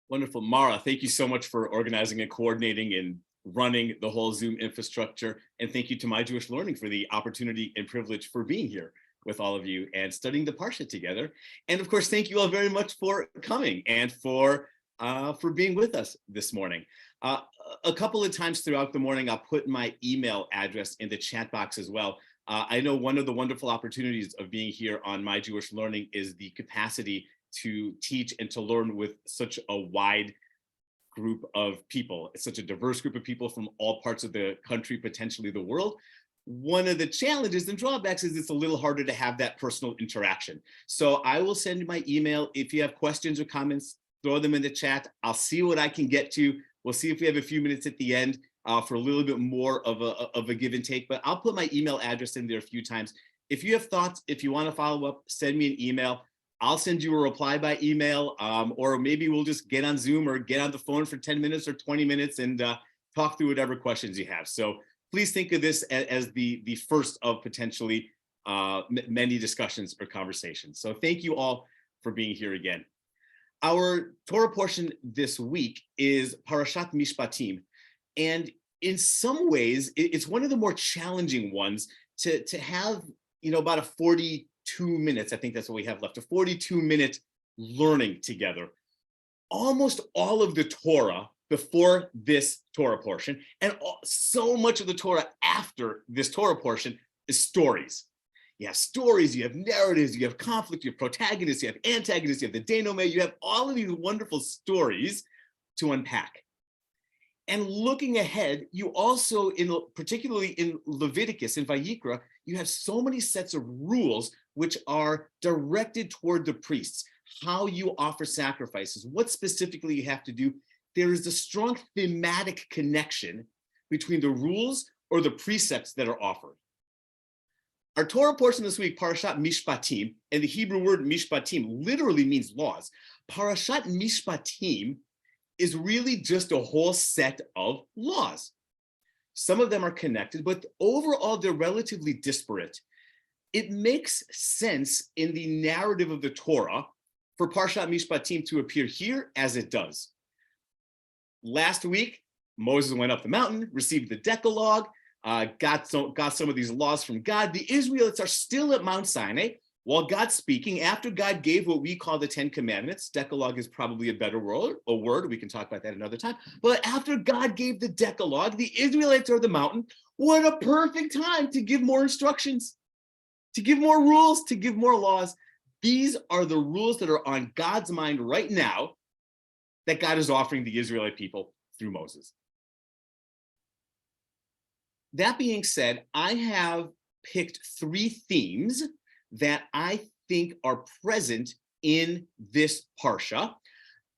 Wonderful. Mara, thank you so much for organizing and coordinating and running the whole Zoom infrastructure. And thank you to My Jewish Learning for the opportunity and privilege for being here with all of you and studying the Parsha together. And of course, thank you all very much for coming and for being with us this morning. A couple of times throughout the morning, I'll put my email address in the chat box as well. I know one of the wonderful opportunities of being here on My Jewish Learning is the capacity to teach and to learn with such a wide group of people. It's such a diverse group of people from all parts of the country, potentially the world. One of the challenges and drawbacks is it's a little harder to have that personal interaction. So I will send my email. If you have questions or comments, throw them in the chat. I'll see what I can get to. We'll see if we have a few minutes at the end for a little bit more of a give and take, but I'll put my email address in there a few times. If you have thoughts, if you want to follow up, send me an email. I'll send you a reply by email, or maybe we'll just get on Zoom or get on the phone for 10 minutes or 20 minutes and talk through whatever questions you have. So please think of this as the first of potentially many discussions or conversations. So thank you all for being here again. Our Torah portion this week is Parashat Mishpatim. And in some ways, it's one of the more challenging ones to have, about a 42 minutes, I think that's what we have left, a 42-minute learning together. Almost all of the Torah before this Torah portion, and so much of the Torah after this Torah portion is stories. You have stories, you have narratives, you have conflict, you have protagonists, you have antagonists, you have the denouement, you have all of these wonderful stories to unpack. And looking ahead, you also, particularly in Leviticus and Vayikra, you have so many sets of rules which are directed toward the priests, how you offer sacrifices, what specifically you have to do. There is a strong thematic connection between the rules or the precepts that are offered. Our Torah portion this week, Parashat Mishpatim, and the Hebrew word Mishpatim literally means laws. Parashat Mishpatim is really just a whole set of laws. Some of them are connected, but overall they're relatively disparate. It makes sense in the narrative of the Torah for Parashat Mishpatim to appear here as it does. Last week, Moses went up the mountain, received the Decalogue, got some of these laws from God. The Israelites are still at Mount Sinai while God's speaking. After God gave what we call the 10 Commandments, Decalogue is probably a better word, we can talk about that another time. But after God gave the Decalogue, the Israelites are at the mountain. What a perfect time to give more instructions, to give more rules, to give more laws. These are the rules that are on God's mind right now that God is offering the Israelite people through Moses. That being said, I have picked 3 themes that I think are present in this Parsha: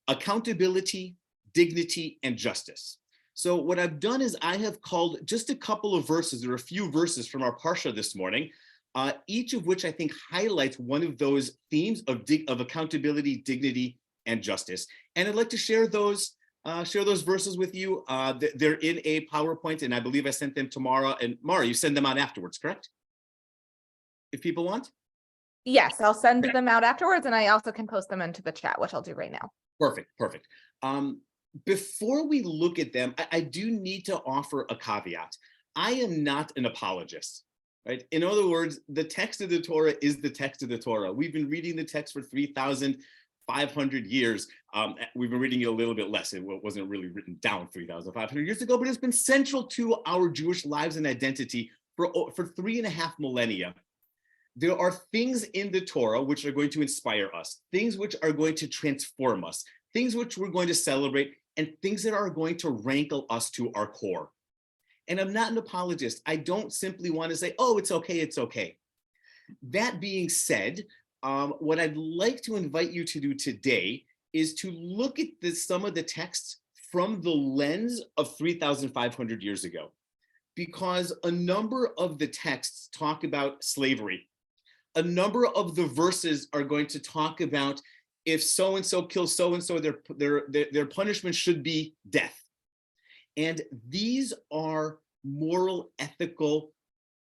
accountability, dignity, and justice. So what I've done is I have called just a couple of verses, or a few verses from our Parsha this morning, each of which I think highlights one of those themes of accountability, dignity, and justice. And I'd like to share those verses with you. They're in a PowerPoint, and I believe I sent them to Mara. And Mara, you send them out afterwards, correct? If people want? Yes, I'll send them out afterwards, and I also can post them into the chat, which I'll do right now. Perfect. Before we look at them, I do need to offer a caveat. I am not an apologist, right? In other words, the text of the Torah is the text of the Torah. We've been reading the text for 3,500 years. We've been reading it a little bit less. It wasn't really written down 3,500 years ago, but it's been central to our Jewish lives and identity for 3.5 millennia. There are things in the Torah which are going to inspire us, things which are going to transform us, things which we're going to celebrate, and things that are going to rankle us to our core. And I'm not an apologist. I don't simply want to say, oh, it's okay, it's okay. That being said, what I'd like to invite you to do today is to look at some of the texts from the lens of 3,500 years ago, because a number of the texts talk about slavery. A number of the verses are going to talk about if so-and-so kills so-and-so, their punishment should be death. And these are moral, ethical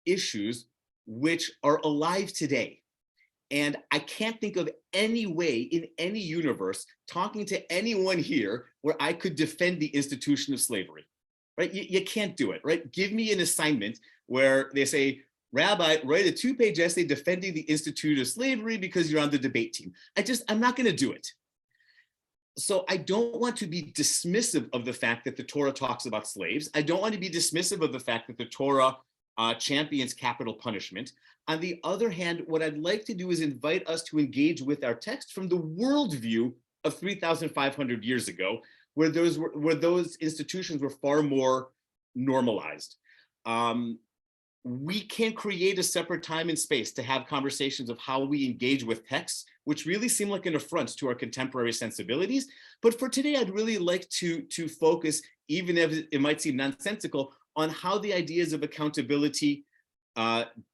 issues which are alive today. And I can't think of any way in any universe talking to anyone here where I could defend the institution of slavery, right? You can't do it, right? Give me an assignment where they say, Rabbi, write a 2-page essay defending the institute of slavery because you're on the debate team. I'm not going to do it. So I don't want to be dismissive of the fact that the Torah talks about slaves. I don't want to be dismissive of the fact that the Torah champions capital punishment. On the other hand, what I'd like to do is invite us to engage with our text from the worldview of 3,500 years ago, where those institutions were far more normalized. We can create a separate time and space to have conversations of how we engage with texts, which really seem like an affront to our contemporary sensibilities. But for today, I'd really like to focus, even if it might seem nonsensical, on how the ideas of accountability,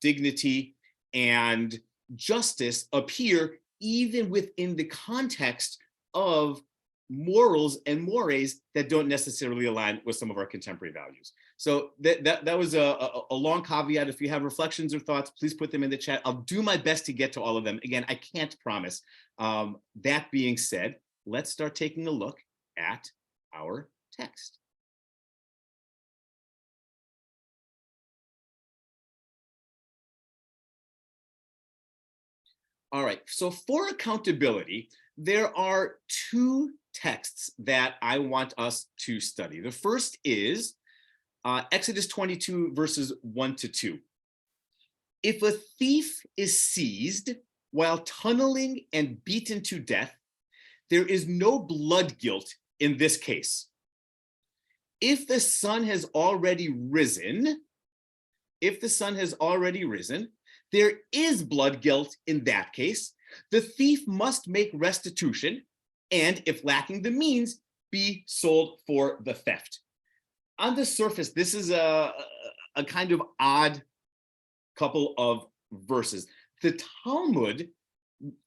dignity, and justice appear even within the context of morals and mores that don't necessarily align with some of our contemporary values. So that was a long caveat. If you have reflections or thoughts, please put them in the chat. I'll do my best to get to all of them. Again, I can't promise. That being said, let's start taking a look at our text. All right, so for accountability, there are two texts that I want us to study. The first is Exodus 22, verses 1-2. If a thief is seized while tunneling and beaten to death, there is no blood guilt in this case. If the sun has already risen, there is blood guilt in that case. The thief must make restitution, and if lacking the means, be sold for the theft. On the surface, this is a kind of odd couple of verses. The Talmud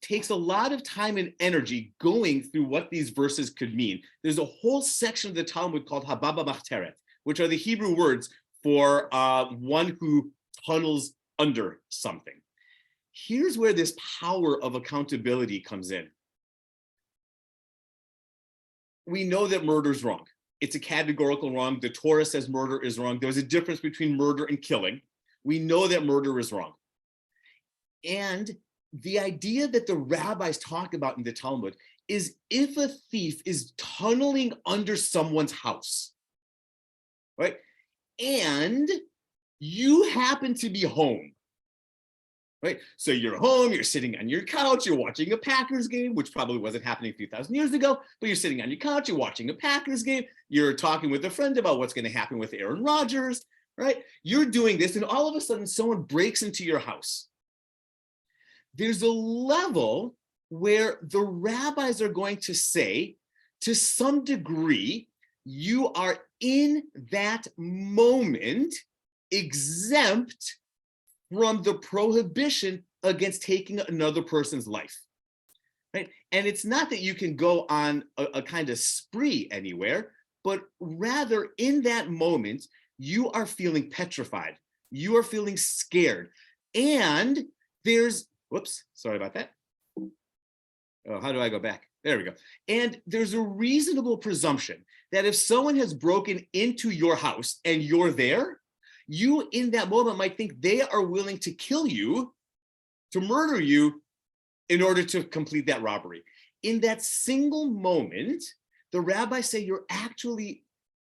takes a lot of time and energy going through what these verses could mean. There's a whole section of the Talmud called Hababa Machteret, which are the Hebrew words for one who tunnels under something. Here's where this power of accountability comes in. We know that murder is wrong. It's a categorical wrong. The Torah says murder is wrong. There's a difference between murder and killing. We know that murder is wrong. And the idea that the rabbis talk about in the Talmud is if a thief is tunneling under someone's house, right? And you happen to be home, right? So you're home, you're sitting on your couch, you're watching a Packers game, which probably wasn't happening a few thousand years ago, but you're sitting on your couch, you're watching a Packers game, you're talking with a friend about what's going to happen with Aaron Rodgers, right? You're doing this, and all of a sudden someone breaks into your house. There's a level where the rabbis are going to say, to some degree, you are in that moment exempt from the prohibition against taking another person's life, right? And it's not that you can go on a kind of spree anywhere, but rather in that moment, you are feeling petrified. You are feeling scared. And there's, whoops, sorry about that. Oh, how do I go back? There we go. And there's a reasonable presumption that if someone has broken into your house and you're there, you in that moment might think they are willing to kill you, to murder you in order to complete that robbery. In that single moment, the rabbis say you're actually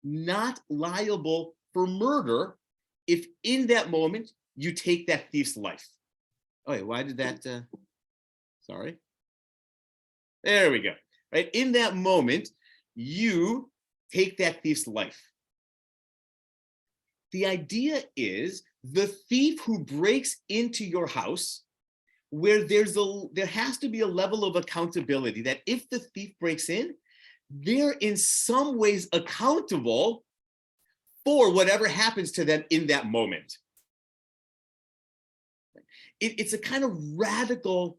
not liable for murder if in that moment you take that thief's life. Oh, wait, why did that, sorry. There we go, right? In that moment, you take that thief's life. The idea is the thief who breaks into your house, where there has to be a level of accountability that if the thief breaks in, they're in some ways accountable for whatever happens to them in that moment. It's a kind of radical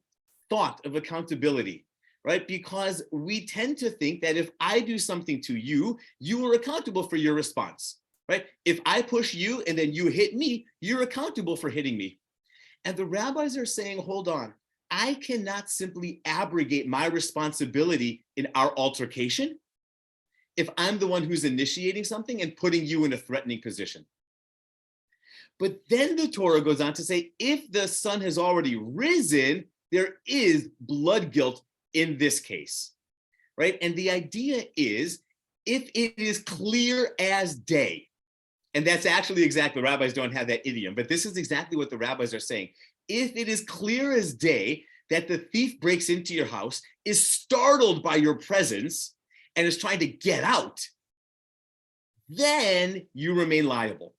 thought of accountability, right? Because we tend to think that if I do something to you, you are accountable for your response, right? If I push you and then you hit me, you're accountable for hitting me. And the rabbis are saying, hold on, I cannot simply abrogate my responsibility in our altercation if I'm the one who's initiating something and putting you in a threatening position. But then the Torah goes on to say, if the sun has already risen, there is blood guilt in this case, right? And the idea is, if it is clear as day, and that's actually exactly, rabbis don't have that idiom, but this is exactly what the rabbis are saying. If it is clear as day that the thief breaks into your house, is startled by your presence, and is trying to get out, then you remain liable.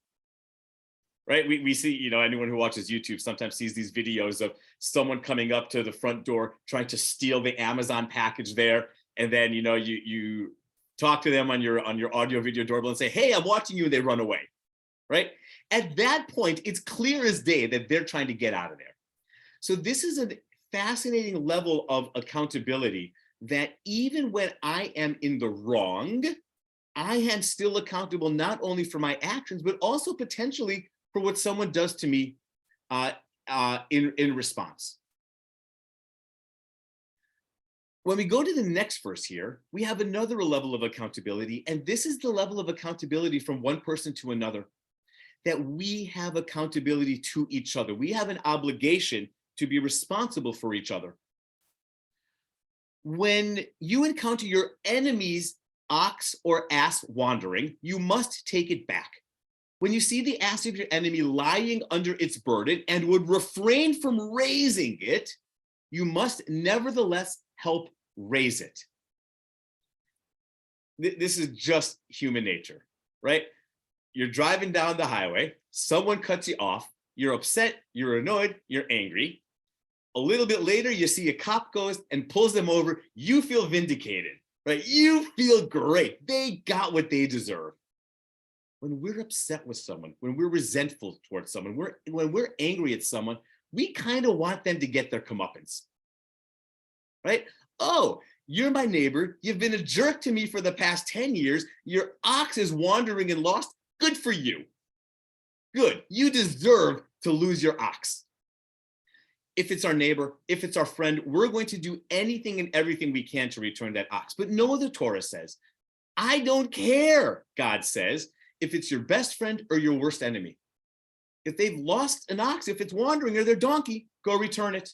Right? We see, anyone who watches YouTube sometimes sees these videos of someone coming up to the front door, trying to steal the Amazon package there. And then, you talk to them on your audio video doorbell and say, hey, I'm watching you, and they run away, right? At that point, it's clear as day that they're trying to get out of there. So this is a fascinating level of accountability, that even when I am in the wrong, I am still accountable not only for my actions, but also potentially for what someone does to me in response. When we go to the next verse here, we have another level of accountability, and this is the level of accountability from one person to another, that we have accountability to each other. We have an obligation to be responsible for each other. When you encounter your enemy's ox or ass wandering, you must take it back. When you see the ass of your enemy lying under its burden and would refrain from raising it, you must nevertheless help raise it. This is just human nature, right? You're driving down the highway, someone cuts you off, you're upset, you're annoyed, you're angry. A little bit later, you see a cop goes and pulls them over, you feel vindicated, right? You feel great. They got what they deserve. When we're upset with someone, when we're resentful towards someone, when we're angry at someone, we kind of want them to get their comeuppance, right? Oh, you're my neighbor. You've been a jerk to me for the past 10 years. Your ox is wandering and lost. Good for you. Good. You deserve to lose your ox. If it's our neighbor, if it's our friend, we're going to do anything and everything we can to return that ox. But no, the Torah says, I don't care, God says, if it's your best friend or your worst enemy. If they've lost an ox, if it's wandering, or their donkey, go return it.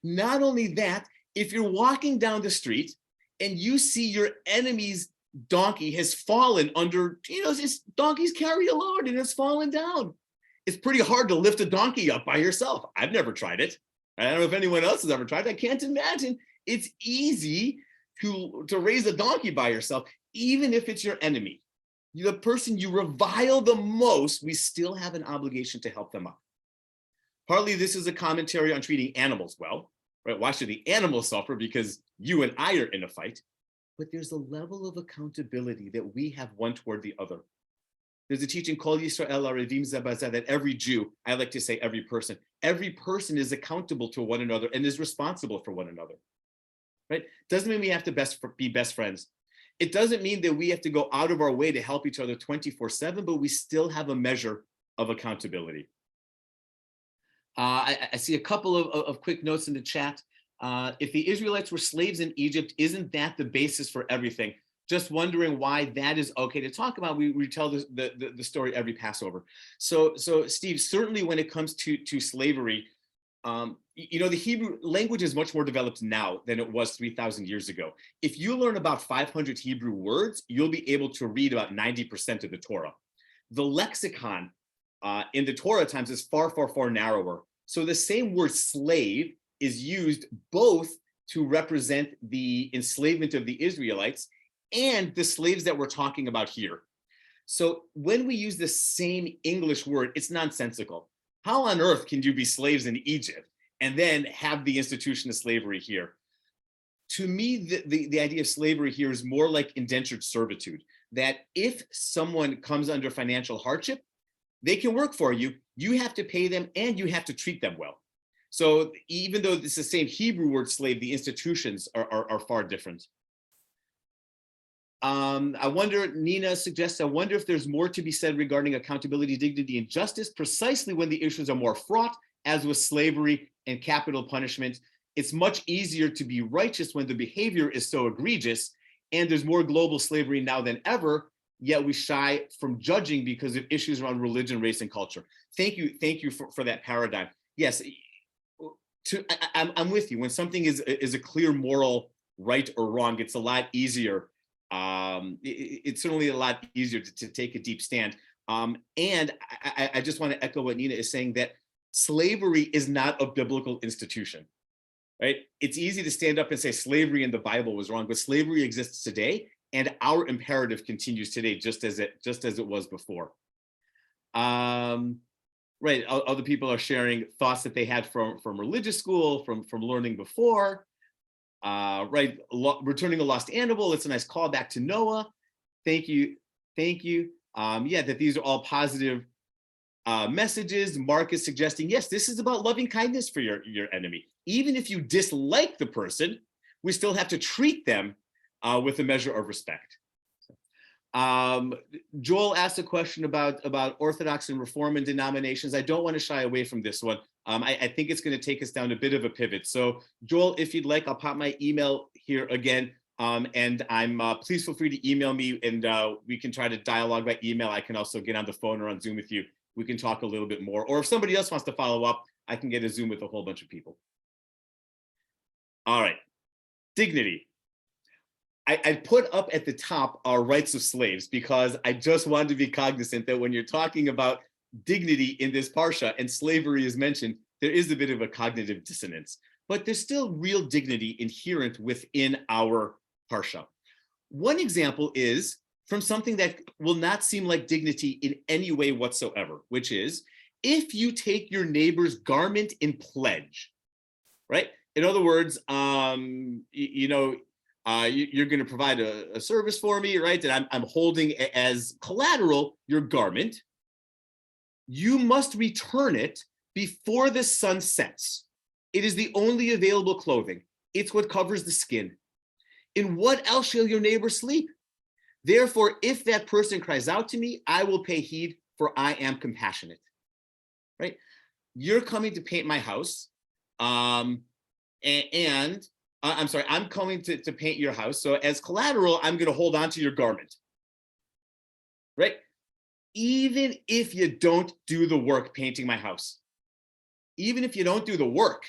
Not only that, if you're walking down the street and you see your enemy's donkey has fallen under, this donkeys carry a load and it's fallen down. It's pretty hard to lift a donkey up by yourself. I've never tried it. I don't know if anyone else has ever tried it. I can't imagine it's easy to raise a donkey by yourself, even if it's your enemy. The person you revile the most, we still have an obligation to help them up. Partly this is a commentary on treating animals well, right? Why should the animals suffer? Because you and I are in a fight. But there's a level of accountability that we have one toward the other. There's a teaching called Yisrael Arevim Zabazah, that every Jew, I like to say every person is accountable to one another and is responsible for one another, right? Doesn't mean we have to be best friends. It doesn't mean that we have to go out of our way to help each other 24/7, but we still have a measure of accountability. I see a couple of quick notes in the chat. If the Israelites were slaves in Egypt, isn't that the basis for everything? Just wondering why that is okay to talk about. We tell the story every Passover. So Steve, certainly when it comes to slavery, the Hebrew language is much more developed now than it was 3,000 years ago. If you learn about 500 Hebrew words, you'll be able to read about 90% of the Torah. The lexicon in the Torah times is far, far, far narrower. So the same word slave is used both to represent the enslavement of the Israelites and the slaves that we're talking about here. So when we use the same English word, it's nonsensical. How on earth can you be slaves in Egypt and then have the institution of slavery here? To me, the idea of slavery here is more like indentured servitude, that if someone comes under financial hardship, they can work for you, you have to pay them, and you have to treat them well. So even though it's the same Hebrew word slave, the institutions are far different. I wonder, Nina suggests, I wonder if there's more to be said regarding accountability, dignity, and justice, precisely when the issues are more fraught as with slavery and capital punishment, it's much easier to be righteous when the behavior is so egregious, and there's more global slavery now than ever, yet we shy from judging because of issues around religion, race, and culture. Thank you for that paradigm. Yes, I'm with you. When something is a clear moral right or wrong, it's a lot easier. It's certainly a lot easier to take a deep stand. And I just want to echo what Nina is saying, that slavery is not a biblical institution, right? It's easy to stand up and say slavery in the Bible was wrong, but slavery exists today, and our imperative continues today, just as it was before. Right, other people are sharing thoughts that they had from religious school, from learning before. Right, returning a lost animal. It's a nice callback to Noah. Thank you. Yeah, that these are all positive messages. Mark is suggesting, yes, this is about loving kindness for your enemy. Even if you dislike the person, we still have to treat them with a measure of respect. Joel asked a question about Orthodox and Reform and denominations. I don't want to shy away from this one. I think it's going to take us down a bit of a pivot. So Joel, if you'd like, I'll pop my email here again. And please feel free to email me, and we can try to dialogue by email. I can also get on the phone or on Zoom with you. We can talk a little bit more. Or if somebody else wants to follow up, I can get a Zoom with a whole bunch of people. All right, dignity. I put up at the top our rights of slaves, because I just wanted to be cognizant that when you're talking about dignity in this parsha and slavery is mentioned, there is a bit of a cognitive dissonance, but there's still real dignity inherent within our parsha. One example is from something that will not seem like dignity in any way whatsoever, which is if you take your neighbor's garment in pledge, right? In other words, you're going to provide a service for me, right? That I'm holding as collateral your garment. You must return it before the sun sets. It is the only available clothing. It's what covers the skin. In what else shall your neighbor sleep? Therefore, if that person cries out to me, I will pay heed, for I am compassionate. Right? You're coming to paint my house. I'm coming to paint your house. So as collateral, I'm going to hold on to your garment, right? Even if you don't do the work painting my house, even if you don't do the work,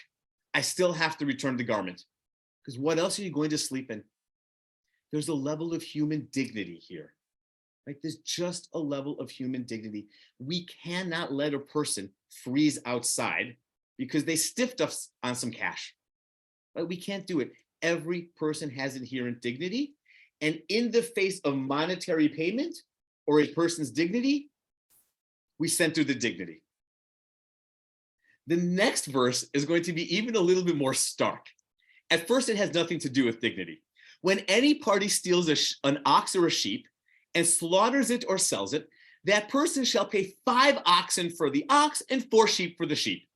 I still have to return the garment, because what else are you going to sleep in? There's a level of human dignity here, right? There's just a level of human dignity. We cannot let a person freeze outside because they stiffed us on some cash. Right? We can't do it. Every person has inherent dignity. And in the face of monetary payment or a person's dignity, we center the dignity. The next verse is going to be even a little bit more stark. At first, it has nothing to do with dignity. When any party steals an ox or a sheep and slaughters it or sells it, that person shall pay 5 oxen for the ox and 4 sheep for the sheep.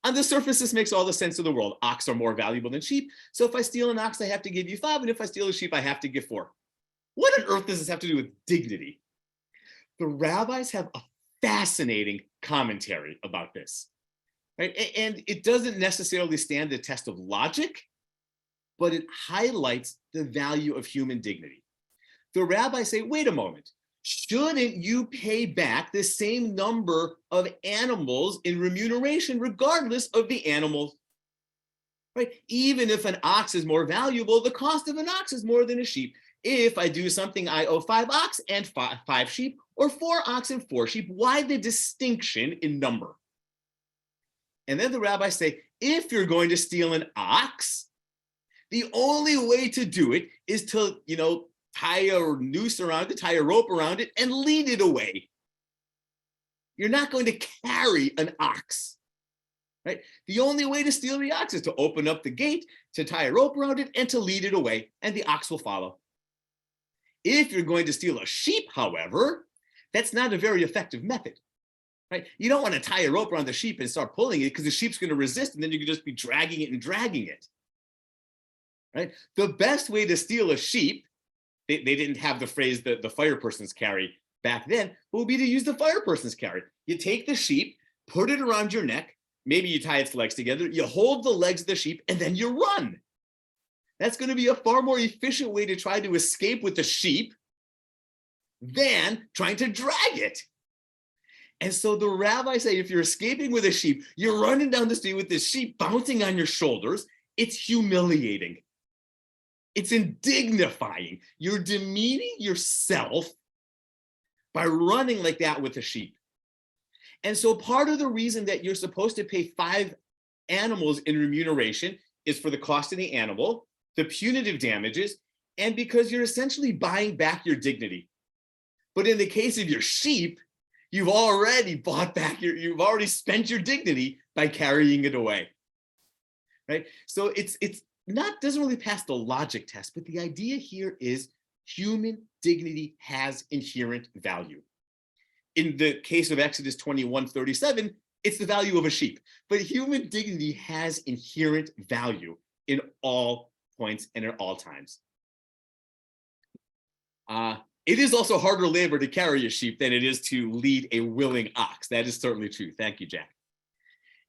On the surface, this makes all the sense in the world. Ox are more valuable than sheep. So if I steal an ox, I have to give you 5. And if I steal a sheep, I have to give 4. What on earth does this have to do with dignity? The rabbis have a fascinating commentary about this, right? And it doesn't necessarily stand the test of logic, but it highlights the value of human dignity. The rabbis say, wait a moment. Shouldn't you pay back the same number of animals in remuneration, regardless of the animals? Right? Even if an ox is more valuable, the cost of an ox is more than a sheep. If I do something, I owe 5 ox and 5 sheep, or 4 ox and 4 sheep. Why the distinction in number? And then the rabbis say, if you're going to steal an ox, the only way to do it is to, tie a noose around it, tie a rope around it, and lead it away. You're not going to carry an ox, right? The only way to steal the ox is to open up the gate, to tie a rope around it, and to lead it away, and the ox will follow. If you're going to steal a sheep, however, that's not a very effective method, right? You don't want to tie a rope around the sheep and start pulling it, because the sheep's going to resist, and then you could just be dragging it and dragging it, right? The best way to steal a sheep, they didn't have the phrase that the fire persons carry back then, would be to use the fire persons carry. You take the sheep, put it around your neck. Maybe you tie its legs together, you hold the legs of the sheep, and then you run. That's going to be a far more efficient way to try to escape with the sheep than trying to drag it. And so the rabbis say, if you're escaping with a sheep, you're running down the street with this sheep bouncing on your shoulders. It's humiliating. It's indignifying. You're demeaning yourself by running like that with a sheep. And so part of the reason that you're supposed to pay 5 animals in remuneration is for the cost of the animal, the punitive damages, and because you're essentially buying back your dignity. But in the case of your sheep, you've already bought back you've already spent your dignity by carrying it away, right? So it's doesn't really pass the logic test, but the idea here is human dignity has inherent value. In the case of Exodus 21:37, it's the value of a sheep, but human dignity has inherent value in all points and at all times. It is also harder labor to carry a sheep than it is to lead a willing ox. That is certainly true. Thank you, Jack.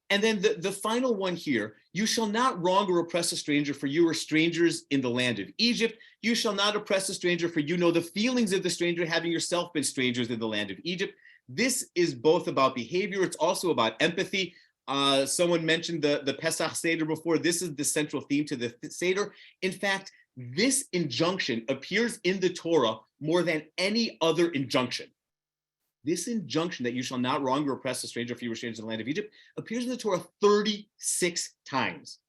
And then the final one here, you shall not wrong or oppress a stranger, for you are strangers in the land of Egypt. You shall not oppress a stranger, for you know the feelings of the stranger, having yourself been strangers in the land of Egypt. This is both about behavior. It's also about empathy. Someone mentioned the Pesach Seder before. This is the central theme to the Seder. In fact, this injunction appears in the Torah more than any other injunction. This injunction that you shall not wrong or oppress a stranger if you were strangers in the land of Egypt appears in the Torah 36 times.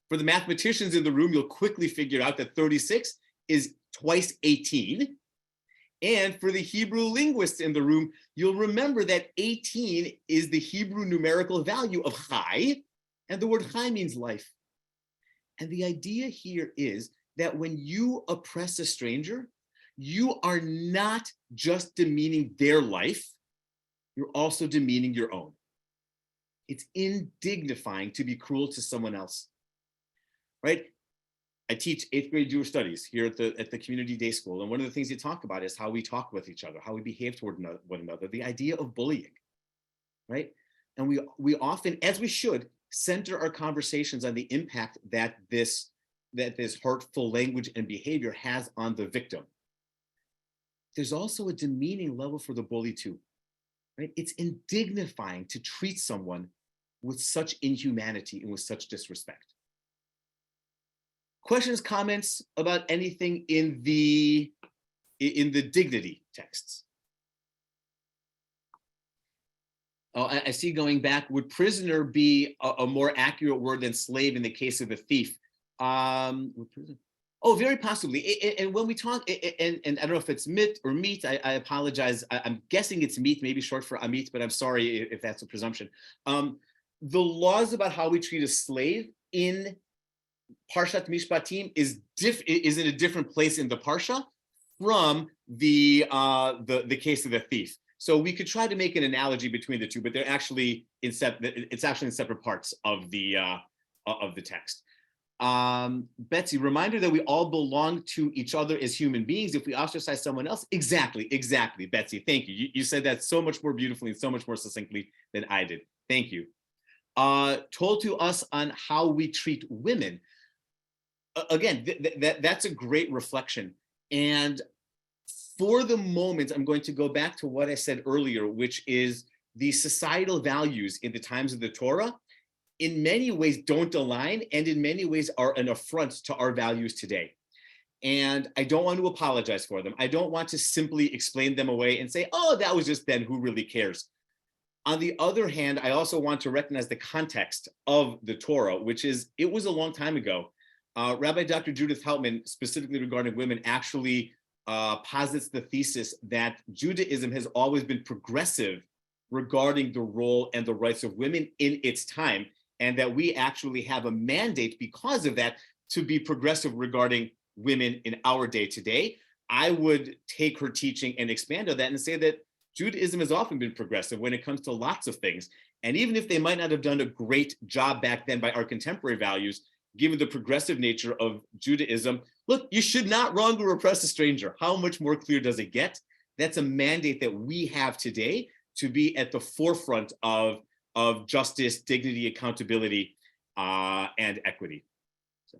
For the mathematicians in the room, you'll quickly figure out that 36 is twice 18. And for the Hebrew linguists in the room, you'll remember that 18 is the Hebrew numerical value of chai, and the word chai means life. And the idea here is that when you oppress a stranger, you are not just demeaning their life, you're also demeaning your own. It's indignifying to be cruel to someone else, right? I teach 8th grade Jewish studies here at the community day school. And one of the things you talk about is how we talk with each other, how we behave toward one another, the idea of bullying, right? And we often, as we should, center our conversations on the impact that this hurtful language and behavior has on the victim. There's also a demeaning level for the bully too, right? It's indignifying to treat someone with such inhumanity and with such disrespect. Questions, comments about anything in the dignity texts? Oh, I see going back, would prisoner be a more accurate word than slave in the case of a thief? Oh, very possibly. And when we talk, and I don't know if it's mit or meat, I apologize. I'm guessing it's meat, maybe short for amit, but I'm sorry if that's a presumption. The laws about how we treat a slave in Parashat Mishpatim is in a different place in the Parsha from the case of the thief. So we could try to make an analogy between the two, but they're actually in separate parts of the text. Betsy, reminder that we all belong to each other as human beings. If we ostracize someone else, exactly, Betsy. Thank you. You said that so much more beautifully and so much more succinctly than I did. Thank you. Told to us on how we treat women. Again, that's a great reflection. And for the moment, I'm going to go back to what I said earlier, which is the societal values in the times of the Torah in many ways don't align and in many ways are an affront to our values today. And I don't want to apologize for them. I don't want to simply explain them away and say, oh, that was just then, who really cares? On the other hand, I also want to recognize the context of the Torah, which is, it was a long time ago. Rabbi Dr. Judith Helpman, specifically regarding women, actually posits the thesis that Judaism has always been progressive regarding the role and the rights of women in its time, and that we actually have a mandate because of that to be progressive regarding women in our day today. I would take her teaching and expand on that and say that Judaism has often been progressive when it comes to lots of things. And even if they might not have done a great job back then by our contemporary values, given the progressive nature of Judaism, look, you should not wrong or oppress a stranger. How much more clear does it get? That's a mandate that we have today to be at the forefront of justice, dignity, accountability, and equity. So,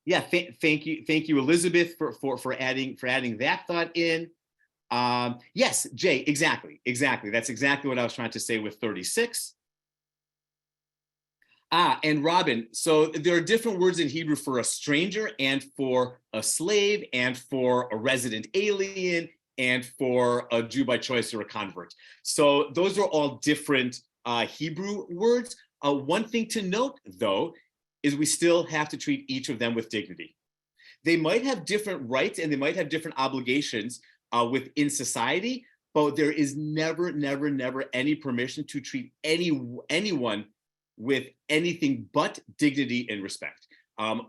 yeah, thank you, Elizabeth, for adding that thought in. Yes, Jay, exactly. That's exactly what I was trying to say with 36. And Robin, so there are different words in Hebrew for a stranger and for a slave and for a resident alien and for a Jew by choice or a convert. So those are all different Hebrew words. One thing to note, though, is we still have to treat each of them with dignity. They might have different rights and they might have different obligations within society, but there is never any permission to treat anyone with anything but dignity and respect.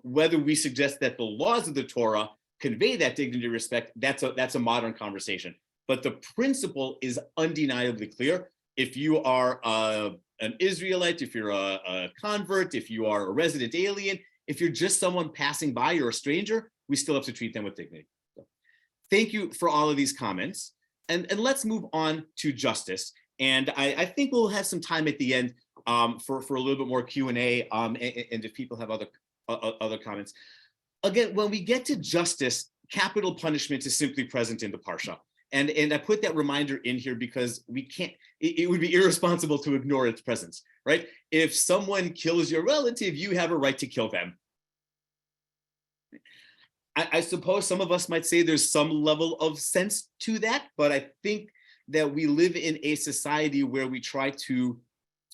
Whether we suggest that the laws of the Torah convey that dignity and respect, that's a modern conversation. But the principle is undeniably clear. If you are an Israelite, if you're a convert, if you are a resident alien, if you're just someone passing by or a stranger, we still have to treat them with dignity. So, thank you for all of these comments. And let's move on to justice. And I think we'll have some time at the end for a little bit more Q&A, and if people have other comments. Again, when we get to justice, capital punishment is simply present in the Parsha. And I put that reminder in here because we can't, it would be irresponsible to ignore its presence, right? If someone kills your relative, you have a right to kill them. I suppose some of us might say there's some level of sense to that, but I think that we live in a society where we try to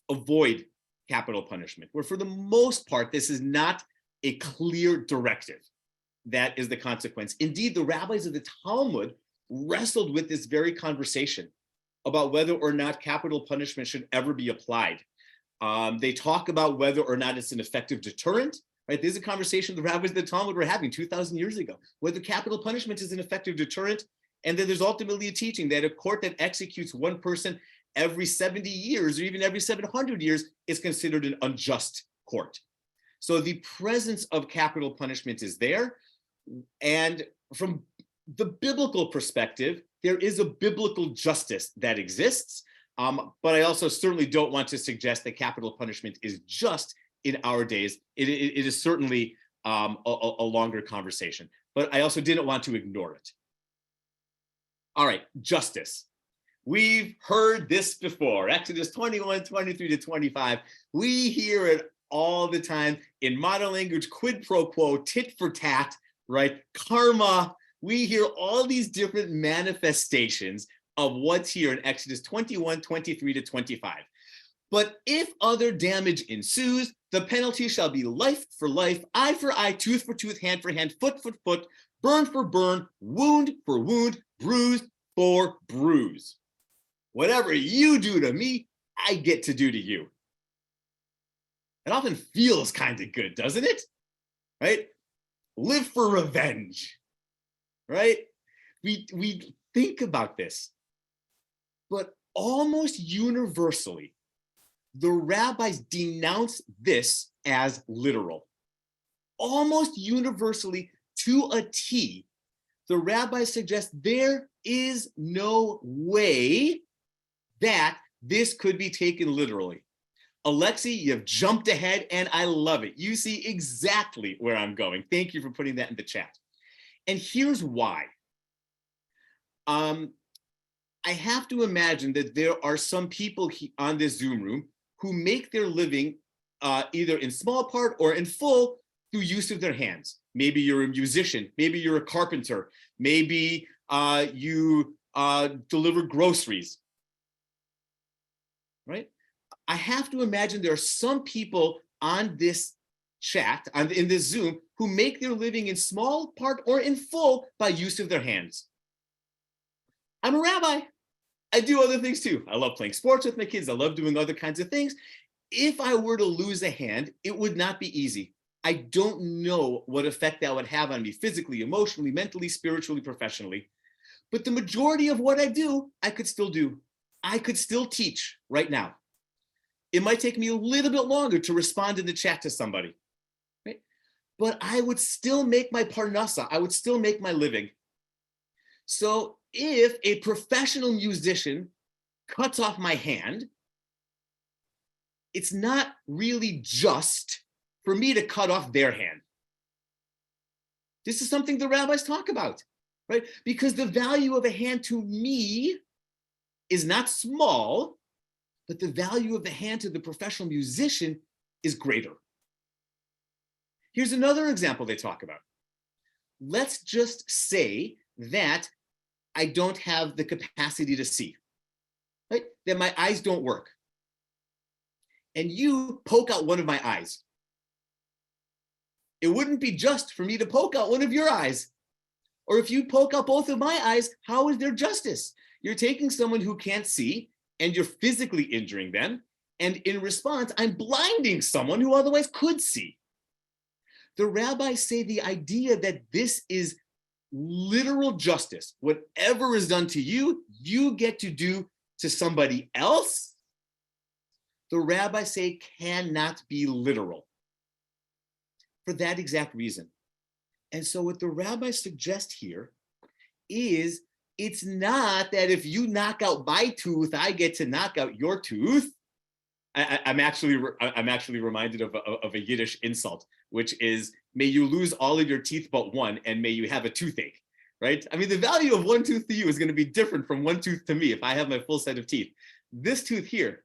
avoid capital punishment, where for the most part, this is not a clear directive. That is the consequence. Indeed, the rabbis of the Talmud wrestled with this very conversation about whether or not capital punishment should ever be applied. They talk about whether or not it's an effective deterrent, right? There's a conversation the rabbis of the Talmud were having 2,000 years ago, whether capital punishment is an effective deterrent. And then there's ultimately a teaching that a court that executes one person every 70 years or even every 700 years is considered an unjust court. So the presence of capital punishment is there. And from the biblical perspective, there is a biblical justice that exists. But I also certainly don't want to suggest that capital punishment is just in our days. It is certainly a longer conversation, but I also didn't want to ignore it. All right, justice. We've heard this before. Exodus 21, 23 to 25. We hear it all the time in modern language, quid pro quo, tit for tat, right? Karma. We hear all these different manifestations of what's here in Exodus 21, 23 to 25. But if other damage ensues, the penalty shall be life for life, eye for eye, tooth for tooth, hand for hand, foot for foot, burn for burn, wound for wound, bruise for bruise. Whatever you do to me, I get to do to you. It often feels kind of good, doesn't it? Right? Live for revenge. Right? We think about this, but almost universally, the rabbis denounce this as literal. Almost universally, to a T, the rabbis suggest there is no way that this could be taken literally. Alexi, you've jumped ahead and I love it. You see exactly where I'm going. Thank you for putting that in the chat. And here's why. I have to imagine that there are some people on this Zoom room who make their living either in small part or in full through use of their hands. Maybe you're a musician, maybe you're a carpenter, maybe you deliver groceries, right? I have to imagine there are some people on this chat, in this Zoom, who make their living in small part or in full by use of their hands. I'm a rabbi. I do other things too. I love playing sports with my kids. I love doing other kinds of things. If I were to lose a hand, it would not be easy. I don't know what effect that would have on me physically, emotionally, mentally, spiritually, professionally. But the majority of what I do, I could still do. I could still teach right now. It might take me a little bit longer to respond in the chat to somebody, right? But I would still make my parnasa. I would still make my living. So if a professional musician cuts off my hand, it's not really just for me to cut off their hand. This is something the rabbis talk about, right? Because the value of a hand to me is not small, but the value of the hand to the professional musician is greater. Here's another example they talk about. Let's just say that I don't have the capacity to see, right? That my eyes don't work. And you poke out one of my eyes. It wouldn't be just for me to poke out one of your eyes. Or if you poke out both of my eyes, how is there justice? You're taking someone who can't see and you're physically injuring them. And in response, I'm blinding someone who otherwise could see. The rabbis say the idea that this is literal justice. Whatever is done to you, you get to do to somebody else. The rabbis say cannot be literal for that exact reason. And so what the rabbis suggest here is it's not that if you knock out my tooth, I get to knock out your tooth. I'm actually reminded of a Yiddish insult, which is, may you lose all of your teeth but one, and may you have a toothache, right? I mean, the value of one tooth to you is going to be different from one tooth to me if I have my full set of teeth. This tooth here,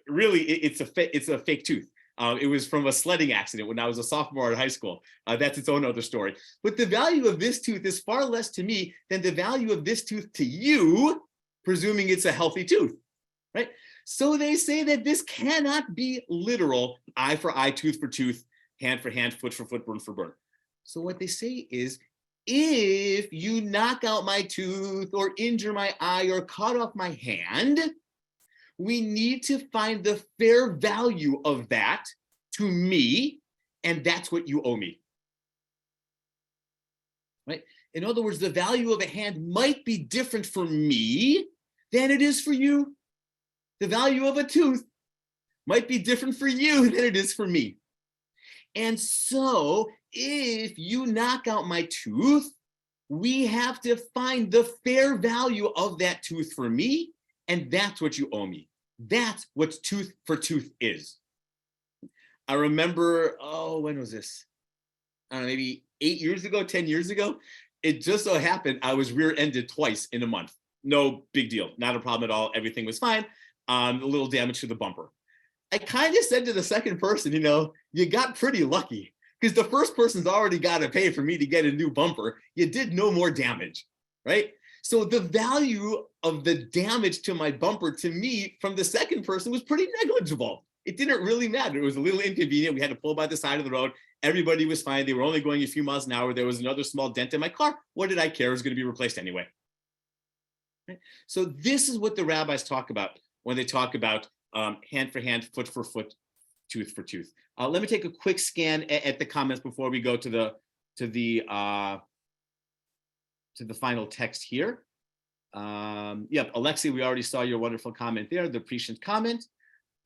really, it's a fake tooth. It was from a sledding accident when I was a sophomore in high school. That's its own other story. But the value of this tooth is far less to me than the value of this tooth to you, presuming it's a healthy tooth, right? So they say that this cannot be literal, eye for eye, tooth for tooth, hand for hand, foot for foot, burn for burn. So what they say is, if you knock out my tooth or injure my eye or cut off my hand, we need to find the fair value of that to me, and that's what you owe me, right? In other words, the value of a hand might be different for me than it is for you. The value of a tooth might be different for you than it is for me. And so if you knock out my tooth, we have to find the fair value of that tooth for me, and that's what you owe me. That's what tooth for tooth is. I remember, when was this? I don't know, maybe 8 years ago, 10 years ago. It just so happened I was rear-ended twice in a month. No big deal, not a problem at all. Everything was fine. A little damage to the bumper. I kind of said to the second person, you got pretty lucky because the first person's already got to pay for me to get a new bumper. You did no more damage, right? So the value of the damage to my bumper to me from the second person was pretty negligible. It didn't really matter. It was a little inconvenient. We had to pull by the side of the road. Everybody was fine. They were only going a few miles an hour. There was another small dent in my car. What did I care? It was going to be replaced anyway. Right? So this is what the rabbis talk about when they talk about hand for hand, foot for foot, tooth for tooth. Let me take a quick scan at the comments before we go to the final text here. Yep, Alexi, we already saw your wonderful comment there, the prescient comment.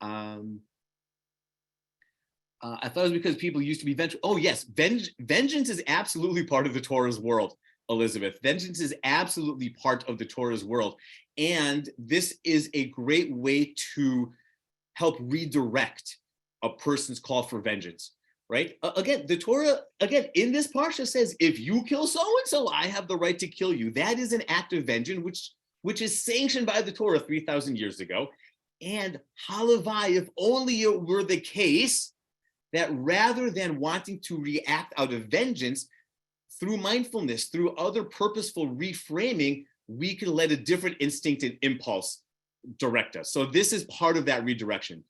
I thought it was because people used to be vengeful. Oh yes, vengeance is absolutely part of the Torah's world, Elizabeth. Vengeance is absolutely part of the Torah's world. And this is a great way to help redirect a person's call for vengeance, right? Again, the Torah, in this parsha says, if you kill so-and-so, I have the right to kill you. That is an act of vengeance, which is sanctioned by the Torah 3,000 years ago. And halavai, if only it were the case that rather than wanting to react out of vengeance, through mindfulness, through other purposeful reframing, we can let a different instinct and impulse direct us. So this is part of that redirection.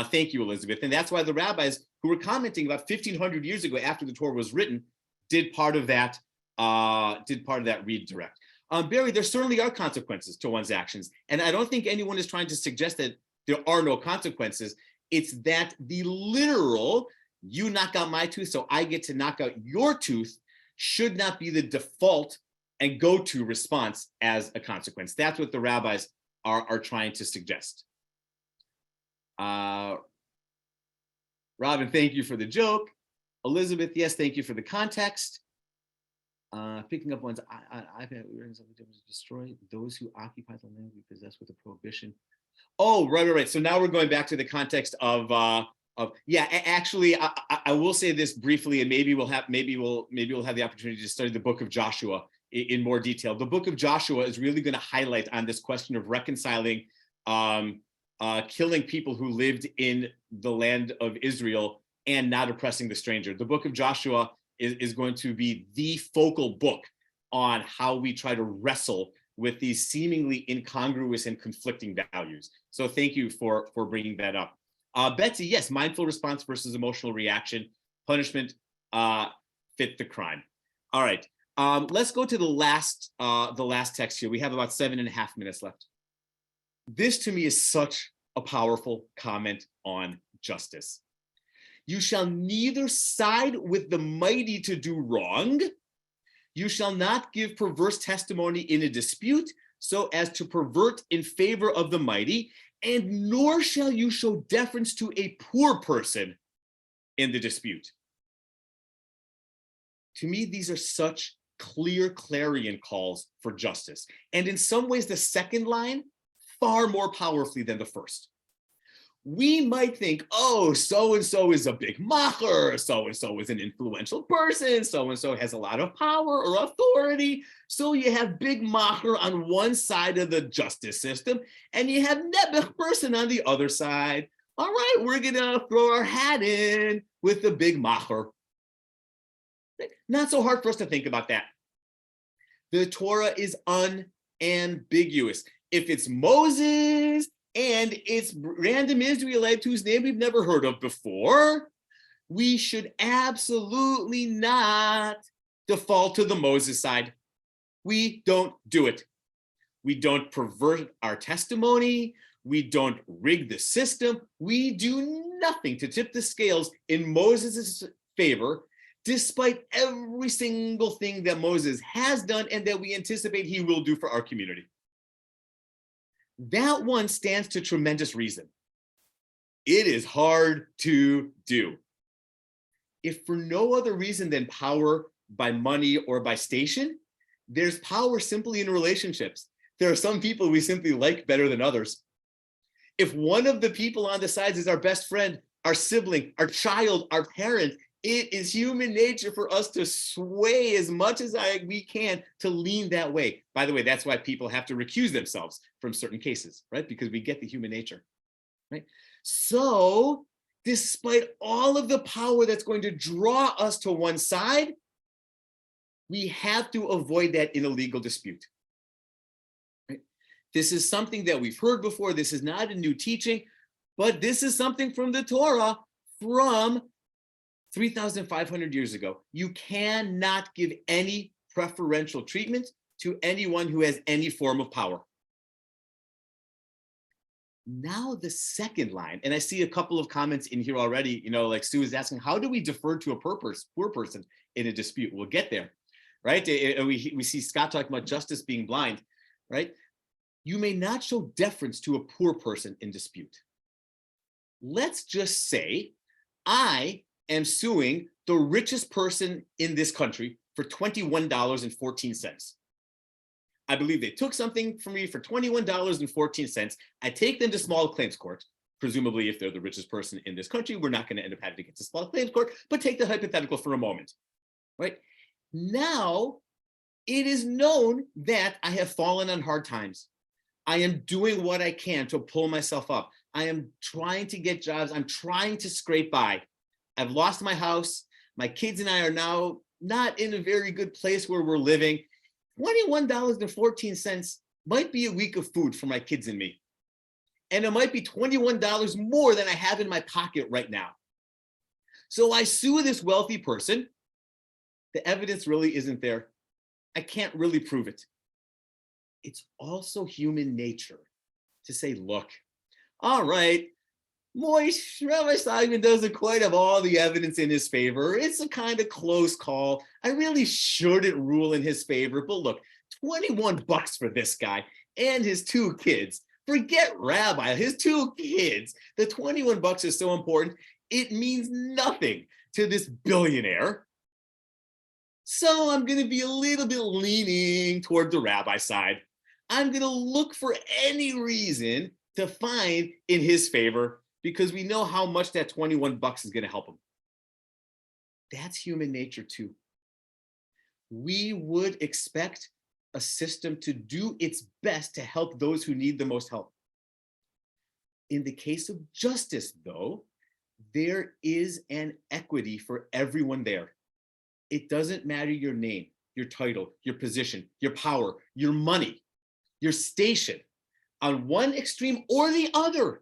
Thank you, Elizabeth. And that's why the rabbis who were commenting about 1,500 years ago after the Torah was written did part of that redirect. Barry, there certainly are consequences to one's actions. And I don't think anyone is trying to suggest that there are no consequences. It's that the literal, you knock out my tooth, so I get to knock out your tooth, should not be the default and go-to response as a consequence. That's what the rabbis are trying to suggest. Robin, thank you for the joke. Elizabeth, yes, thank you for the context. Picking up ones, I've had destroy those who occupy the land we possess with a prohibition. Oh, right. So now we're going back to the context of yeah. Actually, I will say this briefly, and maybe we'll have the opportunity to study the book of Joshua in more detail. The book of Joshua is really going to highlight on this question of reconciling killing people who lived in the land of Israel and not oppressing the stranger. The book of Joshua is going to be the focal book on how we try to wrestle with these seemingly incongruous and conflicting values. So thank you for bringing that up. Betsy, yes, mindful response versus emotional reaction. Punishment fit the crime. All right, let's go to the last text here. We have about 7.5 minutes left. This to me is such a powerful comment on justice. You shall neither side with the mighty to do wrong. You shall not give perverse testimony in a dispute so as to pervert in favor of the mighty, and nor shall you show deference to a poor person in the dispute. To me, these are such clear clarion calls for justice. And in some ways, the second line far more powerfully than the first. We might think, oh, so-and-so is a big macher, so-and-so is an influential person, so-and-so has a lot of power or authority. So you have big macher on one side of the justice system, and you have nebuch person on the other side. All right, we're gonna throw our hat in with the big macher. Not so hard for us to think about that. The Torah is unambiguous. If it's Moses, and it's random Israelite whose name we've never heard of before, we should absolutely not default to the Moses side. We don't do it. We don't pervert our testimony. We don't rig the system. We do nothing to tip the scales in Moses' favor, despite every single thing that Moses has done and that we anticipate he will do for our community. That one stands to tremendous reason. It is hard to do. If for no other reason than power by money or by station, there's power simply in relationships. There are some people we simply like better than others. If one of the people on the sides is our best friend, our sibling, our child, our parent, it is human nature for us to sway as much as we can to lean that way. By the way, that's why people have to recuse themselves from certain cases, right? Because we get the human nature, right? So despite all of the power that's going to draw us to one side, we have to avoid that in a legal dispute. Right? This is something that we've heard before. This is not a new teaching, but this is something from the Torah from 3,500 years ago. You cannot give any preferential treatment to anyone who has any form of power. Now the second line, and I see a couple of comments in here already, like Sue is asking, how do we defer to a poor person in a dispute? We'll get there, right? We see Scott talking about justice being blind, right? You may not show deference to a poor person in dispute. Let's just say I am suing the richest person in this country for $21.14. I believe they took something from me for $21.14. I take them to small claims court. Presumably, if they're the richest person in this country, we're not going to end up having to get to small claims court, but take the hypothetical for a moment, right? Now, it is known that I have fallen on hard times. I am doing what I can to pull myself up. I am trying to get jobs. I'm trying to scrape by. I've lost my house. My kids and I are now not in a very good place where we're living. $21.14 might be a week of food for my kids and me. And it might be $21 more than I have in my pocket right now. So I sue this wealthy person. The evidence really isn't there. I can't really prove it. It's also human nature to say, look, all right, Moishe, Rabbi Steigmann doesn't quite have all the evidence in his favor. It's a kind of close call. I really shouldn't rule in his favor, but look, $21 for this guy and his two kids. Forget Rabbi, his two kids. The $21 is so important. It means nothing to this billionaire. So I'm going to be a little bit leaning toward the rabbi side. I'm going to look for any reason to find in his favor because we know how much that 21 bucks is going to help him. That's human nature too. We would expect a system to do its best to help those who need the most help. In the case of justice, though, there is an equity for everyone there. It doesn't matter your name, your title, your position, your power, your money, your station, on one extreme or the other,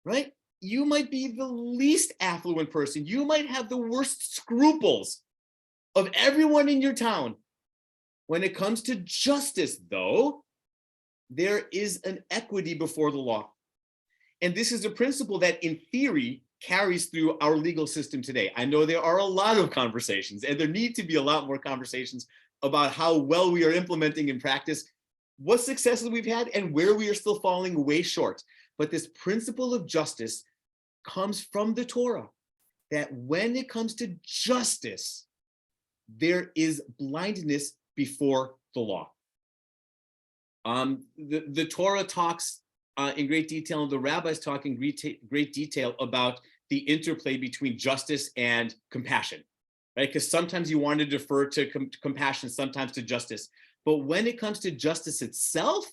right? You might be the least affluent person. You might have the worst scruples of everyone in your town. When it comes to justice, though, there is an equity before the law. And this is a principle that in theory carries through our legal system today. I know there are a lot of conversations, and there need to be a lot more conversations about how well we are implementing in practice, what successes we've had, and where we are still falling way short. But this principle of justice comes from the Torah, that when it comes to justice, there is blindness before the law. The Torah talks in great detail, and the rabbis talk in great detail about the interplay between justice and compassion, right? Because sometimes you want to defer to compassion, sometimes to justice. But when it comes to justice itself,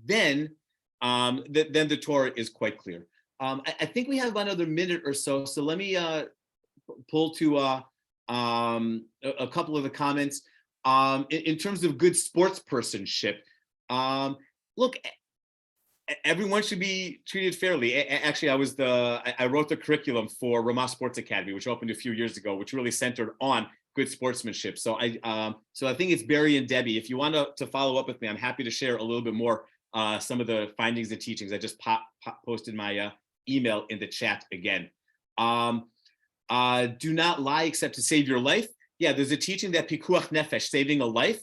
then the Torah is quite clear. I think we have about another minute or so, so let me pull to a couple of the comments. In terms of good sportspersonship, look, everyone should be treated fairly. Actually, I wrote the curriculum for Ramah Sports Academy, which opened a few years ago, which really centered on good sportsmanship. So I think it's Barry and Debbie. If you want to follow up with me, I'm happy to share a little bit more some of the findings and teachings. I just posted my email in the chat again. Do not lie except to save your life. Yeah, there's a teaching that pikuach nefesh, saving a life,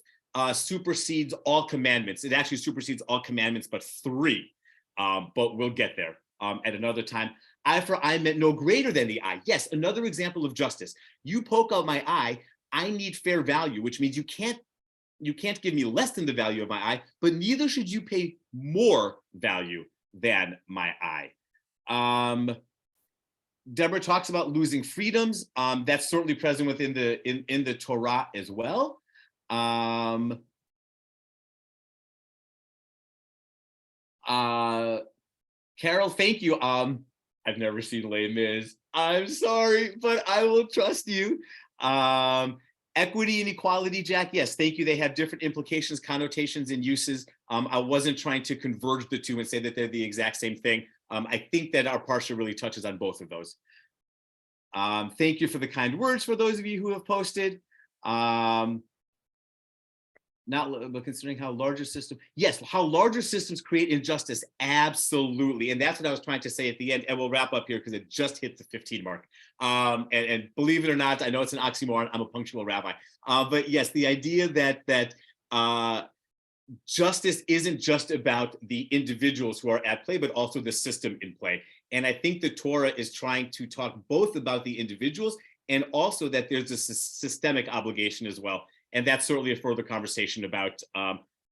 supersedes all commandments. It actually supersedes all commandments, but 3. But we'll get there at another time. Eye for eye meant no greater than the eye. Yes, another example of justice. You poke out my eye, I need fair value, which means you can't give me less than the value of my eye, but neither should you pay more value than my eye. Deborah talks about losing freedoms. That's certainly present within in the Torah as well. Carol, thank you. I've never seen Les Mis. I'm sorry, but I will trust you. Equity and equality, Jack. Yes, thank you. They have different implications, connotations, and uses. I wasn't trying to converge the two and say that they're the exact same thing. I think that our parsha really touches on both of those. Thank you for the kind words for those of you who have posted. But considering how larger systems, yes, how larger systems create injustice, absolutely. And that's what I was trying to say at the end, and we'll wrap up here because it just hit the 15 mark. And believe it or not, I know it's an oxymoron, I'm a punctual rabbi. But yes, the idea that justice isn't just about the individuals who are at play, but also the system in play. And I think the Torah is trying to talk both about the individuals and also that there's a systemic obligation as well. And that's certainly a further conversation about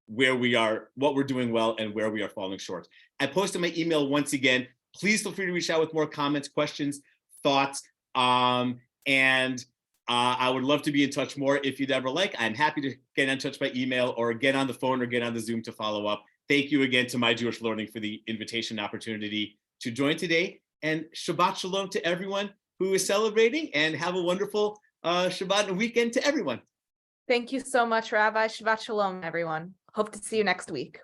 where we are, what we're doing well, and where we are falling short. I posted my email once again. Please feel free to reach out with more comments, questions, thoughts, and I would love to be in touch more if you'd ever like. I'm happy to get in touch by email or get on the phone or get on the Zoom to follow up. Thank you again to My Jewish Learning for the invitation and opportunity to join today. And Shabbat Shalom to everyone who is celebrating, and have a wonderful Shabbat and weekend to everyone. Thank you so much, Rabbi. Shabbat Shalom, everyone. Hope to see you next week.